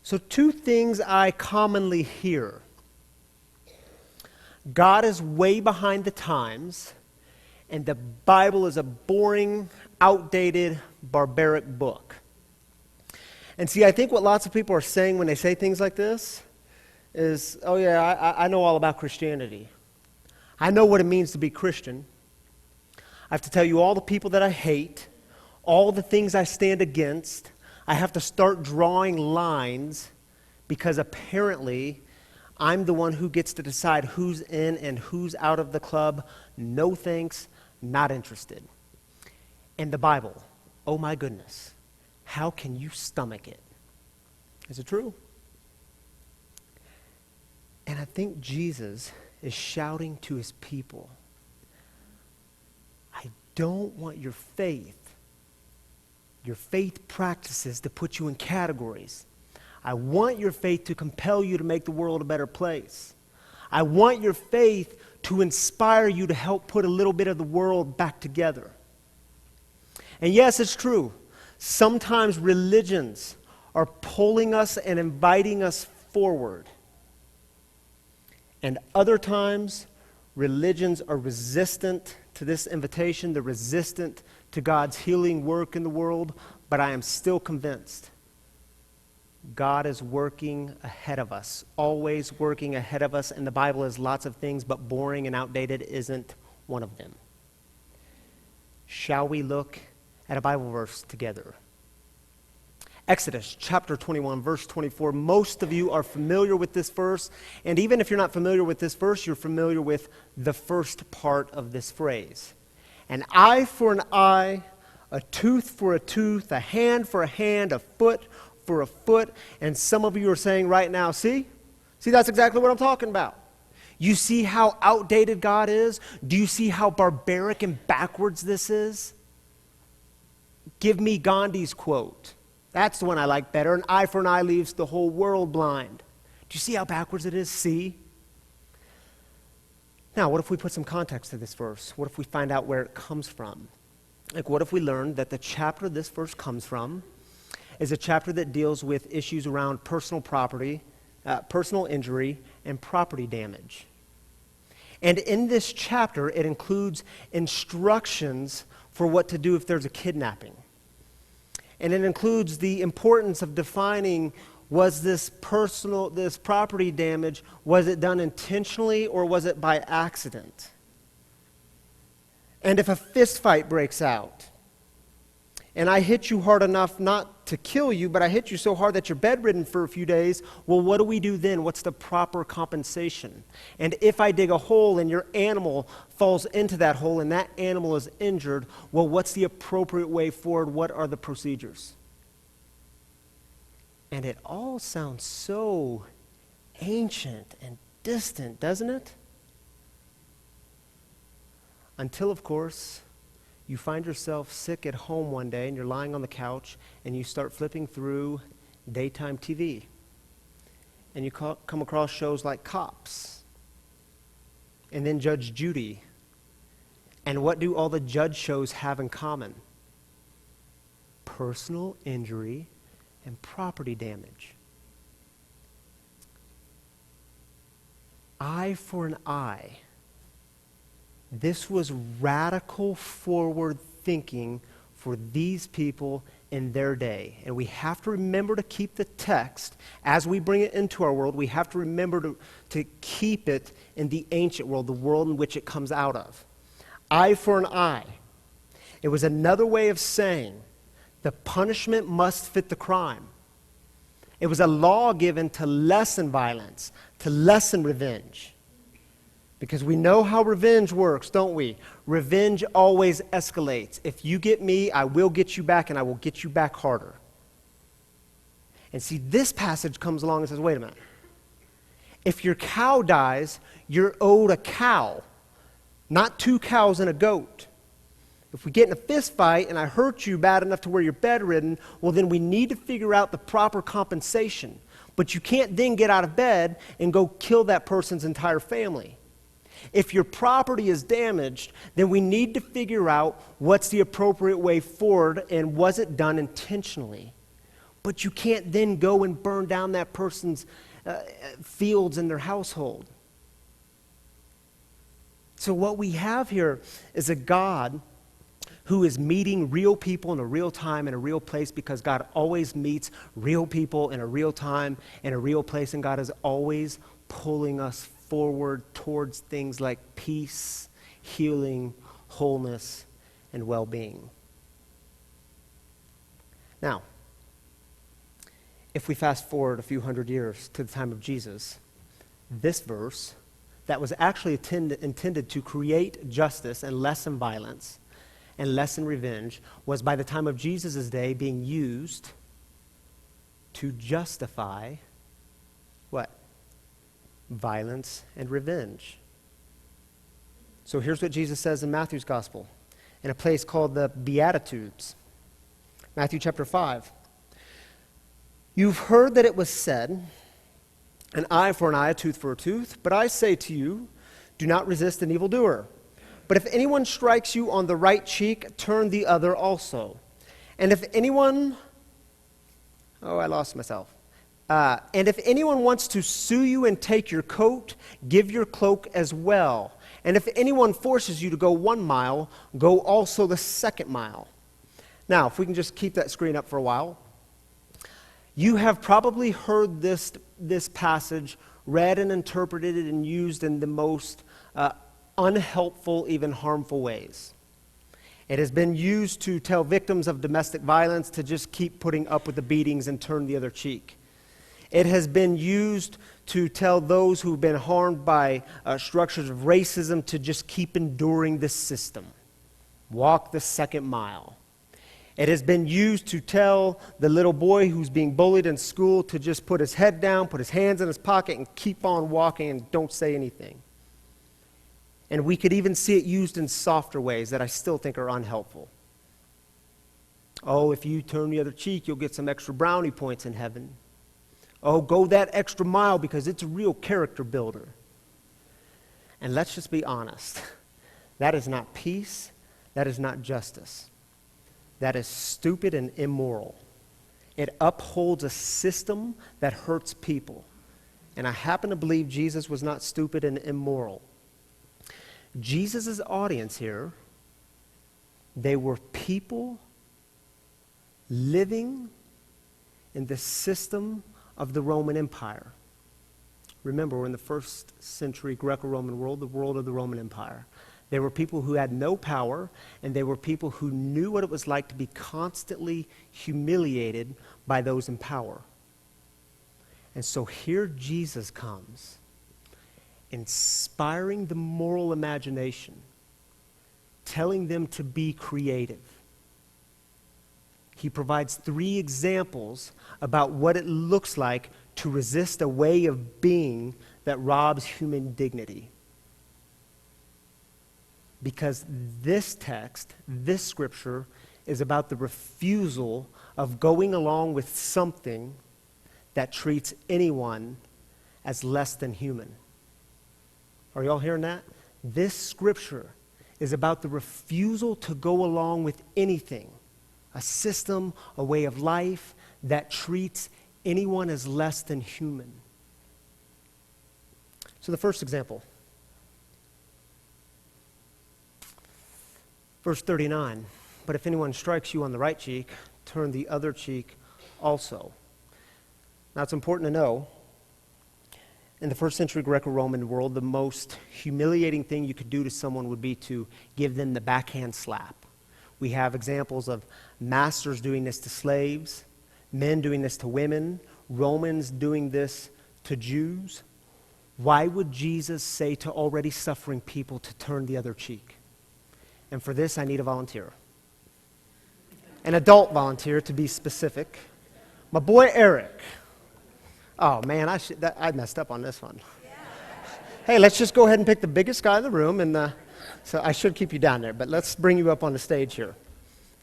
So two things I commonly hear. God is way behind the times, and the Bible is a boring, outdated, barbaric book. And see, I think what lots of people are saying when they say things like this is, oh yeah, I know all about Christianity. I know what it means to be Christian. I have to tell you all the people that I hate, all the things I stand against. I have to start drawing lines because apparently I'm the one who gets to decide who's in and who's out of the club. No thanks, not interested. And the Bible, oh my goodness, how can you stomach it? Is it true? And I think Jesus is shouting to his people, I don't want your faith practices to put you in categories. I want your faith to compel you to make the world a better place. I want your faith to inspire you to help put a little bit of the world back together. And yes, it's true. Sometimes religions are pulling us and inviting us forward. And other times, religions are resistant to this invitation. They're resistant to God's healing work in the world. But I am still convinced God is working ahead of us, always working ahead of us. And the Bible is lots of things, but boring and outdated isn't one of them. Shall we look at a Bible verse together? Exodus chapter 21, verse 24. Most of you are familiar with this verse, and even if you're not familiar with this verse, you're familiar with the first part of this phrase. An eye for an eye, a tooth for a tooth, a hand for a hand, a foot for a foot. And some of you are saying right now, see, that's exactly what I'm talking about. You see how outdated God is? Do you see how barbaric and backwards this is? Give me Gandhi's quote. That's the one I like better. An eye for an eye leaves the whole world blind. Do you see how backwards it is? See? Now, what if we put some context to this verse? What if we find out where it comes from? Like, what if we learned that the chapter this verse comes from is a chapter that deals with issues around personal property, personal injury, and property damage. And in this chapter, it includes instructions for what to do if there's a kidnapping. And it includes the importance of defining, was this property damage, was it done intentionally or was it by accident? And if a fist fight breaks out, and I hit you hard enough not to kill you, but I hit you so hard that you're bedridden for a few days, well, what do we do then? What's the proper compensation? And if I dig a hole and your animal falls into that hole and that animal is injured, well, what's the appropriate way forward? What are the procedures? And it all sounds so ancient and distant, doesn't it? Until, of course, you find yourself sick at home one day and you're lying on the couch and you start flipping through daytime TV. And you come across shows like Cops and then Judge Judy. And what do all the judge shows have in common? Personal injury and property damage. Eye for an eye. This was radical forward thinking for these people in their day. And we have to remember to keep the text as we bring it into our world. We have to remember to keep it in the ancient world, the world in which it comes out of. Eye for an eye. It was another way of saying the punishment must fit the crime. It was a law given to lessen violence, to lessen revenge. Because we know how revenge works, don't we? Revenge always escalates. If you get me, I will get you back, and I will get you back harder. And see, this passage comes along and says, wait a minute. If your cow dies, you're owed a cow, not two cows and a goat. If we get in a fist fight and I hurt you bad enough to where you're bedridden, well, then we need to figure out the proper compensation. But you can't then get out of bed and go kill that person's entire family. If your property is damaged, then we need to figure out what's the appropriate way forward and was it done intentionally. But you can't then go and burn down that person's fields and their household. So what we have here is a God who is meeting real people in a real time in a real place, because God always meets real people in a real time in a real place, and God is always pulling us forward towards things like peace, healing, wholeness, and well-being. Now, if we fast forward a few hundred years to the time of Jesus, this verse that was actually intended to create justice and lessen violence and lessen revenge was, by the time of Jesus' day, being used to justify what? Violence and revenge. So here's what Jesus says in Matthew's gospel, in a place called the Beatitudes. Matthew chapter 5. You've heard that it was said, an eye for an eye, a tooth for a tooth. But I say to you, do not resist an evildoer. But if anyone strikes you on the right cheek, turn the other also. And if anyone... Oh, I lost myself. And if anyone wants to sue you and take your coat, give your cloak as well. And if anyone forces you to go 1 mile, go also the 2nd mile. Now, if we can just keep that screen up for a while. You have probably heard this passage read and interpreted and used in the most unhelpful, even harmful ways. It has been used to tell victims of domestic violence to just keep putting up with the beatings and turn the other cheek. It has been used to tell those who've been harmed by structures of racism to just keep enduring this system. Walk the 2nd mile. It has been used to tell the little boy who's being bullied in school to just put his head down, put his hands in his pocket, and keep on walking and don't say anything. And we could even see it used in softer ways that I still think are unhelpful. Oh, if you turn the other cheek, you'll get some extra brownie points in heaven. Oh, go that extra mile because it's a real character builder. And let's just be honest. That is not peace. That is not justice. That is stupid and immoral. It upholds a system that hurts people. And I happen to believe Jesus was not stupid and immoral. Jesus' audience here, they were people living in the system of the Roman Empire. Remember, we're in the 1st century Greco-Roman world, the world of the Roman Empire. They were people who had no power, and they were people who knew what it was like to be constantly humiliated by those in power. And so here Jesus comes, inspiring the moral imagination, telling them to be creative. He provides 3 examples about what it looks like to resist a way of being that robs human dignity. Because this text, this scripture, is about the refusal of going along with something that treats anyone as less than human. Are y'all hearing that? This scripture is about the refusal to go along with anything, a system, a way of life that treats anyone as less than human. So the first example. Verse 39, but if anyone strikes you on the right cheek, turn the other cheek also. Now it's important to know, in the 1st century Greco-Roman world, the most humiliating thing you could do to someone would be to give them the backhand slap. We have examples of masters doing this to slaves, men doing this to women, Romans doing this to Jews. Why would Jesus say to already suffering people to turn the other cheek? And for this, I need a volunteer. An adult volunteer, to be specific. My boy, Eric. Oh, man, I messed up on this one. Hey, let's just go ahead and pick the biggest guy in the room. And so I should keep you down there, but let's bring you up on the stage here.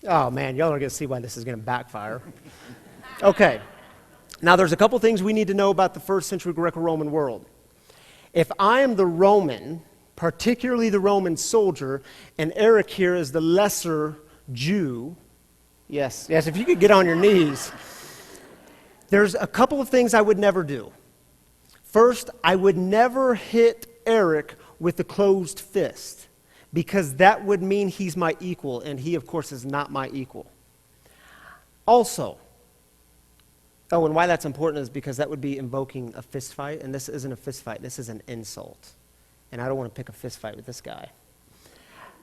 Oh, man, y'all are going to see why this is going to backfire. Okay. Now, there's a couple things we need to know about the 1st century Greco-Roman world. If I am the Roman, particularly the Roman soldier, and Eric here is the lesser Jew. Yes, if you could get on your knees. There's a couple of things I would never do. First, I would never hit Eric with a closed fist, because that would mean he's my equal, and he, of course, is not my equal. Also, and why that's important is because that would be invoking a fist fight, and this isn't a fist fight, this is an insult. And I don't want to pick a fist fight with this guy.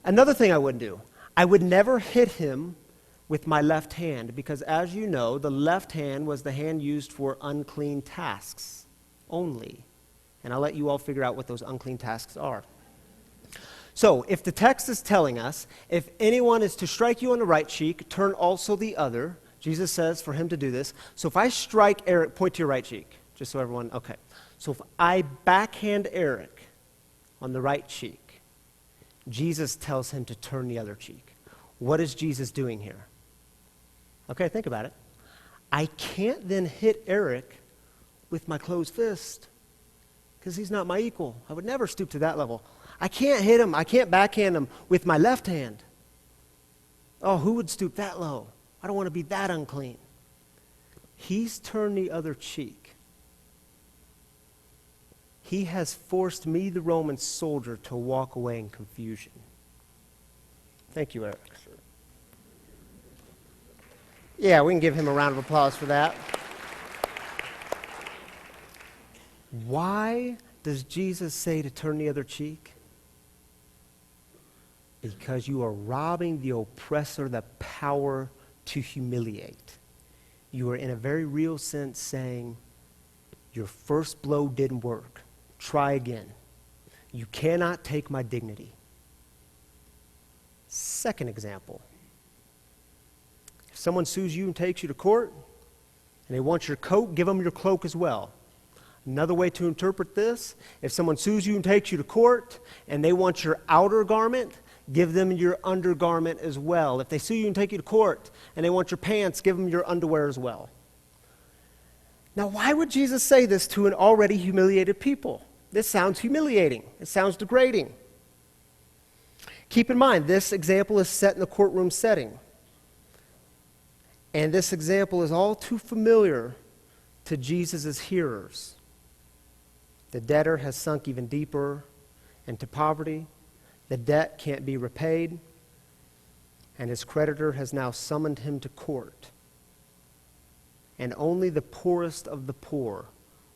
Another thing I wouldn't do, I would never hit him with my left hand, because as you know, the left hand was the hand used for unclean tasks only. And I'll let you all figure out what those unclean tasks are. So, if the text is telling us, if anyone is to strike you on the right cheek, turn also the other. Jesus says for him to do this. So if I strike Eric, point to your right cheek, just so everyone, okay. So if I backhand Eric on the right cheek, Jesus tells him to turn the other cheek. What is Jesus doing here? Okay, think about it. I can't then hit Eric with my closed fist, because he's not my equal. I would never stoop to that level. I can't hit him, I can't backhand him with my left hand. Oh, who would stoop that low? I don't want to be that unclean. He's turned the other cheek. He has forced me, the Roman soldier, to walk away in confusion. Thank you, Eric. Yeah, we can give him a round of applause for that. Why does Jesus say to turn the other cheek? Because you are robbing the oppressor the power to humiliate. You are in a very real sense saying, your first blow didn't work. Try again. You cannot take my dignity. Second example. If someone sues you and takes you to court, and they want your coat, give them your cloak as well. Another way to interpret this, if someone sues you and takes you to court, and they want your outer garment, give them your undergarment as well. If they sue you and take you to court, and they want your pants, give them your underwear as well. Now, why would Jesus say this to an already humiliated people? This sounds humiliating. It sounds degrading. Keep in mind, this example is set in the courtroom setting. And this example is all too familiar to Jesus' hearers. The debtor has sunk even deeper into poverty. The debt can't be repaid, and his creditor has now summoned him to court. And only the poorest of the poor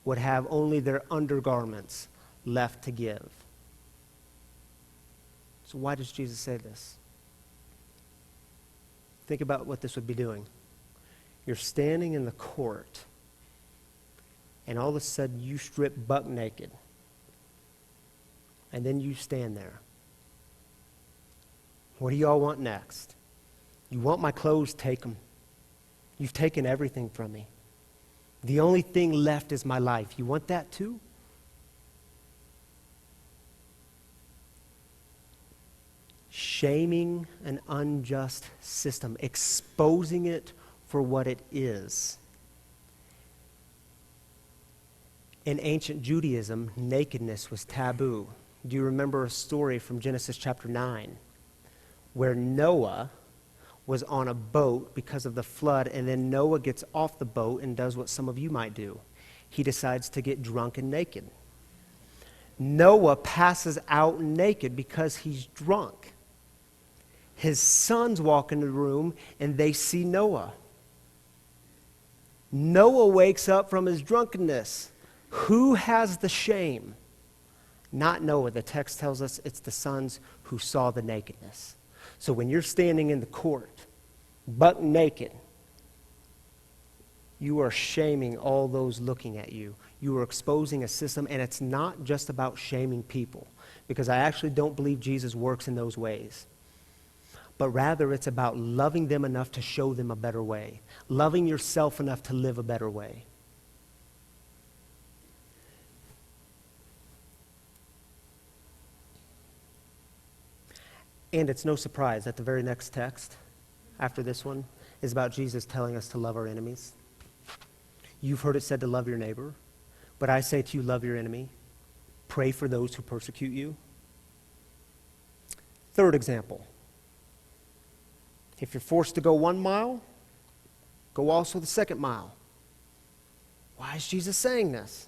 would have only their undergarments left to give. So why does Jesus say this? Think about what this would be doing. You're standing in the court, and all of a sudden you strip buck naked, and then you stand there. What do y'all want next? You want my clothes? Take them. You've taken everything from me. The only thing left is my life. You want that too? Shaming an unjust system, exposing it for what it is. In ancient Judaism, nakedness was taboo. Do you remember a story from Genesis chapter 9 where Noah was on a boat because of the flood, and then Noah gets off the boat and does what some of you might do. He decides to get drunk and naked. Noah passes out naked because he's drunk. His sons walk into the room and they see Noah. Noah wakes up from his drunkenness. Who has the shame? Not Noah. The text tells us it's the sons who saw the nakedness. So when you're standing in the court, buck naked, you are shaming all those looking at you. You are exposing a system, and it's not just about shaming people, because I actually don't believe Jesus works in those ways. But rather, it's about loving them enough to show them a better way, loving yourself enough to live a better way. And it's no surprise that the very next text after this one is about Jesus telling us to love our enemies. You've heard it said to love your neighbor, but I say to you, love your enemy. Pray for those who persecute you. Third example. If you're forced to go 1 mile, go also the second mile. Why is Jesus saying this?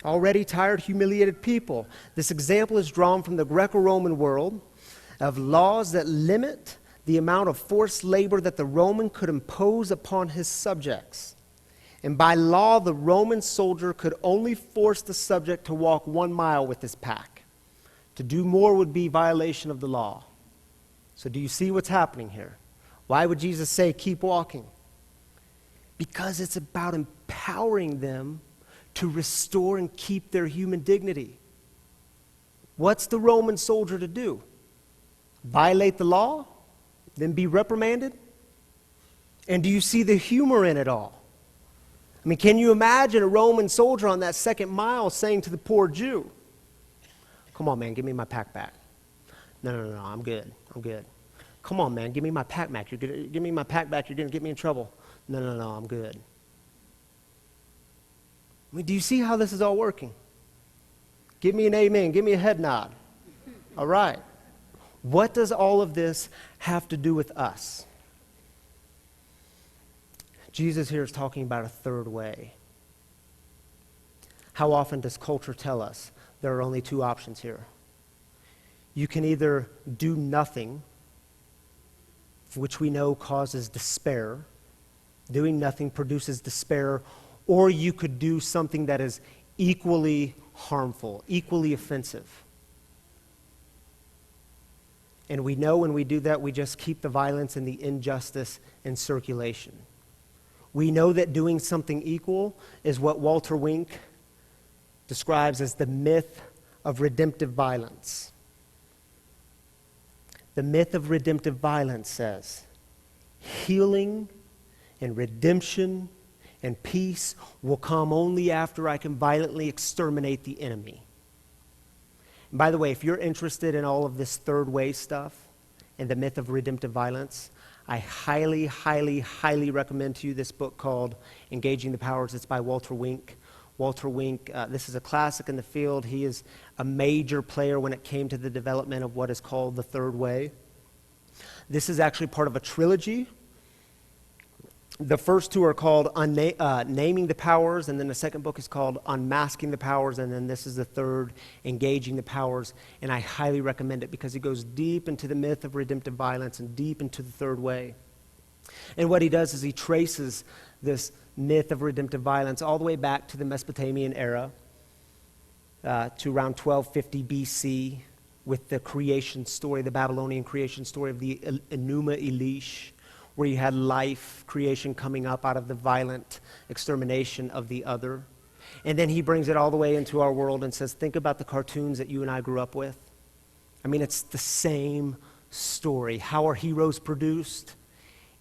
Already tired, humiliated people. This example is drawn from the Greco-Roman world of laws that limit the amount of forced labor that the Roman could impose upon his subjects. And by law, the Roman soldier could only force the subject to walk 1 mile with his pack. To do more would be violation of the law. So do you see what's happening here? Why would Jesus say, keep walking? Because it's about empowering them to restore and keep their human dignity. What's the Roman soldier to do? Violate the law? Then be reprimanded? And do you see the humor in it all? I mean, can you imagine a Roman soldier on that 2nd mile saying to the poor Jew, come on, man, give me my pack back. No, I'm good. Come on, man, give me my pack back. Give me my pack back. You're going to get me in trouble. No, I'm good. I mean, do you see how this is all working? Give me an amen. Give me a head nod. All right. What does all of this have to do with us? Jesus here is talking about a third way. How often does culture tell us there are only 2 options here? You can either do nothing, which we know causes despair. Doing nothing produces despair. Or you could do something that is equally harmful, equally offensive. And we know when we do that, we just keep the violence and the injustice in circulation. We know that doing something equal is what Walter Wink describes as the myth of redemptive violence. The myth of redemptive violence says, healing and redemption and peace will come only after I can violently exterminate the enemy. And by the way, if you're interested in all of this third way stuff and the myth of redemptive violence, I highly, highly, highly recommend to you this book called Engaging the Powers. It's by Walter Wink. Walter Wink, this is a classic in the field. He is a major player when it came to the development of what is called the third way. This is actually part of a trilogy. The first 2 are called Naming the Powers, and then the second book is called Unmasking the Powers, and then this is the third, Engaging the Powers. And I highly recommend it because he goes deep into the myth of redemptive violence and deep into the third way. And what he does is he traces this myth of redemptive violence all the way back to the Mesopotamian era, to around 1250 BC, with the creation story, the Babylonian creation story of the Enuma Elish, where you had life, creation coming up out of the violent extermination of the other. And then he brings it all the way into our world and says, think about the cartoons that you and I grew up with. I mean, it's the same story. How are heroes produced?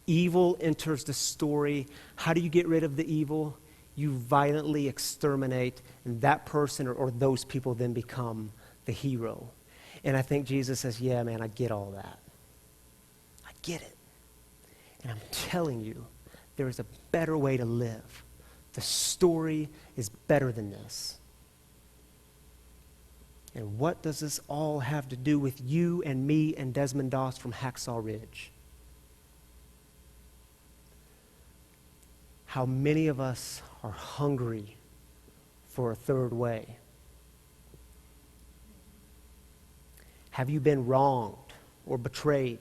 Evil enters the story. How do you get rid of the evil? You violently exterminate, and that person or those people then become the hero. And I think Jesus says, yeah, man, I get all that. I get it. And I'm telling you, there is a better way to live. The story is better than this. And what does this all have to do with you and me and Desmond Doss from Hacksaw Ridge? How many of us are hungry for a third way? Have you been wronged or betrayed?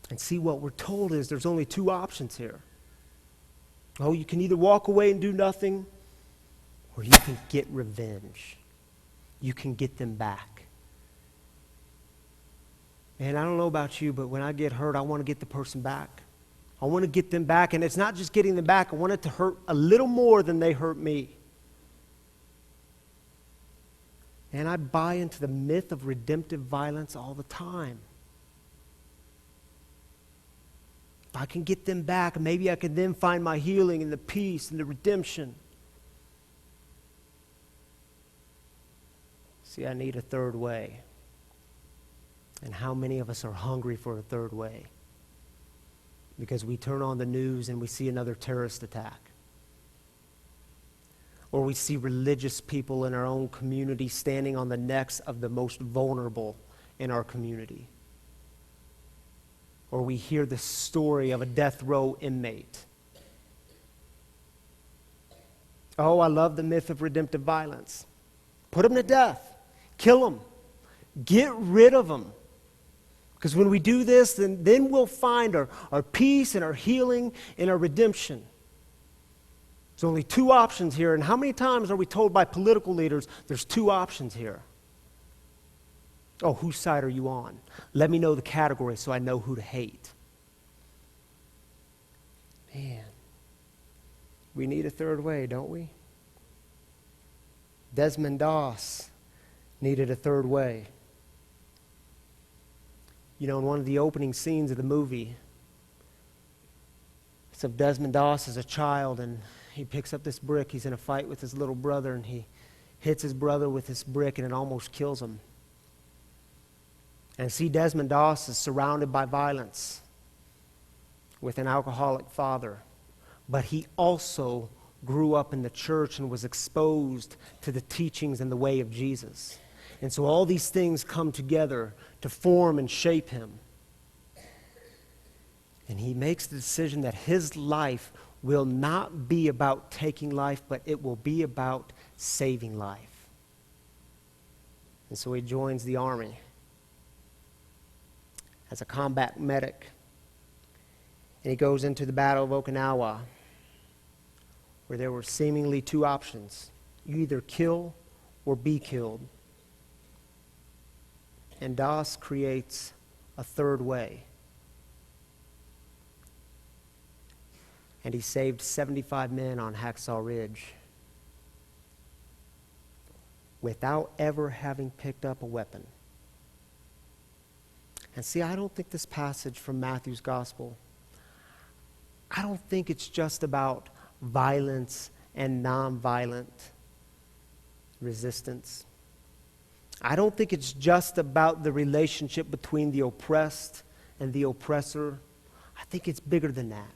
And see, what we're told is there's only 2 options here. Oh, you can either walk away and do nothing, or you can get revenge. You can get them back. And I don't know about you, but when I get hurt, I want to get the person back. I want to get them back, and it's not just getting them back. I want it to hurt a little more than they hurt me. And I buy into the myth of redemptive violence all the time. If I can get them back, maybe I can then find my healing and the peace and the redemption. See, I need a third way. And how many of us are hungry for a third way? Because we turn on the news and we see another terrorist attack. Or we see religious people in our own community standing on the necks of the most vulnerable in our community. Or we hear the story of a death row inmate Oh, I love the myth of redemptive violence. Put them to death. Kill them. Get rid of them. Because when we do this, then we'll find our peace and our healing and our redemption. There's only two options here. And how many times are we told by political leaders there's two options here? Oh, whose side are you on? Let me know the category so I know who to hate. Man, we need a third way, don't we? Desmond Doss needed a third way. You know, in one of the opening scenes of the movie, it's of Desmond Doss as a child, and he picks up this brick. He's in a fight with his little brother, and he hits his brother with this brick, and it almost kills him. And see, Desmond Doss is surrounded by violence with an alcoholic father. But he also grew up in the church and was exposed to the teachings and the way of Jesus. And so all these things come together to form and shape him. And he makes the decision that his life will not be about taking life, but it will be about saving life. And so he joins the army as a combat medic. And he goes into the Battle of Okinawa, where there were seemingly two options. You either kill or be killed. And Doss creates a third way. And he saved 75 men on Hacksaw Ridge without ever having picked up a weapon. And see, I don't think this passage from Matthew's Gospel, I don't think it's just about violence and nonviolent resistance. I don't think it's just about the relationship between the oppressed and the oppressor. I think it's bigger than that.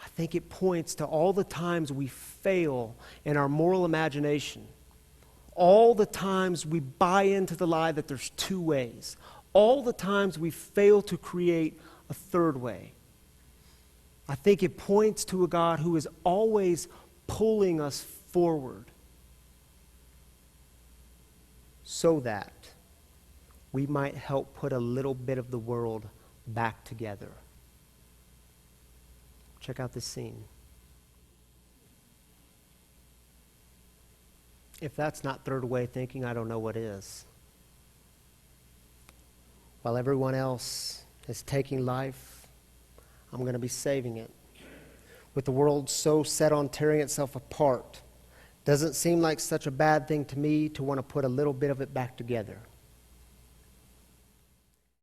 I think it points to all the times we fail in our moral imagination. All the times we buy into the lie that there's two ways. All the times we fail to create a third way. I think it points to a God who is always pulling us forward so that we might help put a little bit of the world back together. Check out this scene. If that's not third way thinking, I don't know what is. While everyone else is taking life, I'm going to be saving it. With the world so set on tearing itself apart, doesn't seem like such a bad thing to me to want to put a little bit of it back together.